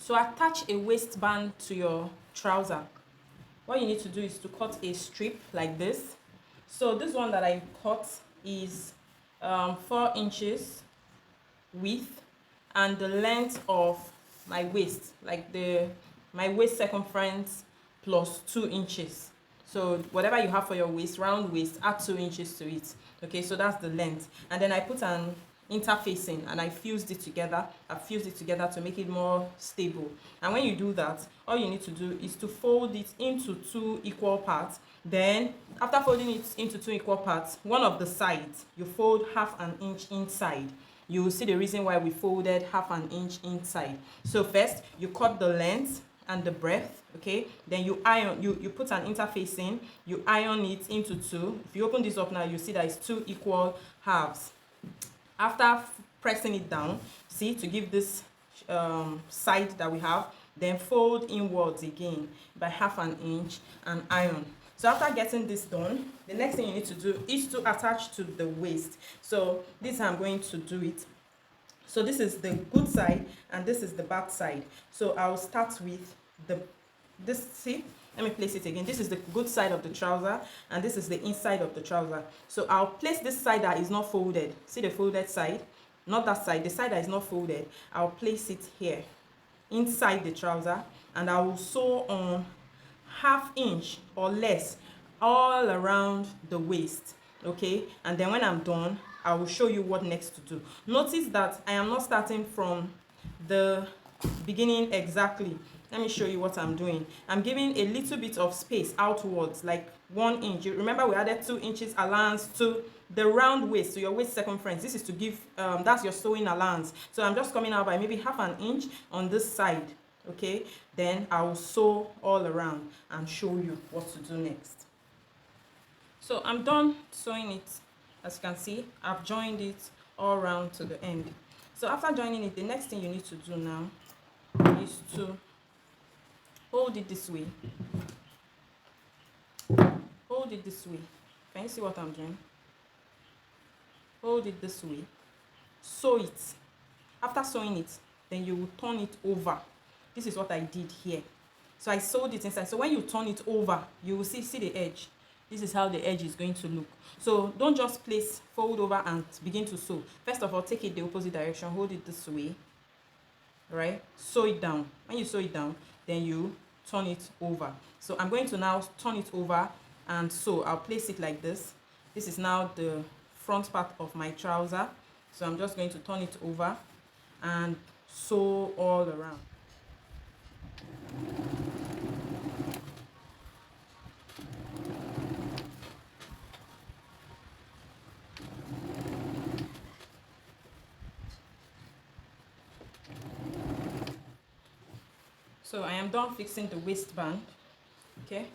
To attach a waistband to your trouser, what you need to do is to cut a strip like this. So this one that I cut is 4 inches width, and the length of my waist, like my waist circumference plus 2 inches. So whatever you have for your waist, round waist, add 2 inches to it. Okay, so that's the length. And then I put an interfacing and I fused it together. I fused it together to make it more stable. And when you do that, all you need to do is to fold it into 2 equal parts. Then after folding it into 2 equal parts, one of the sides you fold half an inch inside. You will see the reason why we folded half an inch inside. So first you cut the length and the breadth, okay, then you iron, you put an interfacing, you iron it into 2. If you open this up now, you see that it's 2 equal halves. After pressing it down, see, to give this side that we have, then fold inwards again by half an inch and iron. So after getting this done, the next thing you need to do is to attach to the waist. So this is how I'm going to do it. So this is the good side and this is the bad side. So I'll start with see, let me place it again. This is the good side of the trouser and this is the inside of the trouser. So I'll place this side that is not folded. See the folded side? Not that side, the side that is not folded. I'll place it here inside the trouser and I will sew on half inch or less all around the waist. Okay, and then when I'm done, I will show you what next to do. Notice that I am not starting from the beginning exactly. Let me show you what I'm doing. I'm giving a little bit of space outwards, like 1 inch. You remember we added 2 inches allowance to the round waist, so your waist circumference. This is to give that's your sewing allowance. So I'm just coming out by maybe half an inch on this side. Okay, then I will sew all around and show you what to do next. So I'm done sewing it. As you can see, I've joined it all around to the end. So after joining it, the next thing you need to do now is to hold it this way. Hold it this way. Can you see what I'm doing? Hold it this way. Sew it. After sewing it, then you will turn it over. This is what I did here. So I sewed it inside. So when you turn it over, you will see the edge. This is how the edge is going to look. So don't just place, fold over and begin to sew. First of all, take it the opposite direction. Hold it this way. Right? Sew it down. When you sew it down, then you turn it over. So I'm going to now turn it over and sew. I'll place it like this. This is now the front part of my trouser. So I'm just going to turn it over and sew all around. So I am done fixing the waistband. Okay,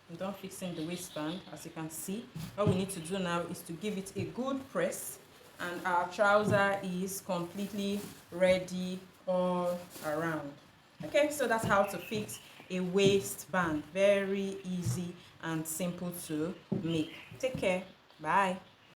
I'm done fixing the waistband. As you can see, all we need to do now is to give it a good press and our trouser is completely ready all around. Okay, so that's how to fix a waistband. Very easy and simple to make. Take care. Bye.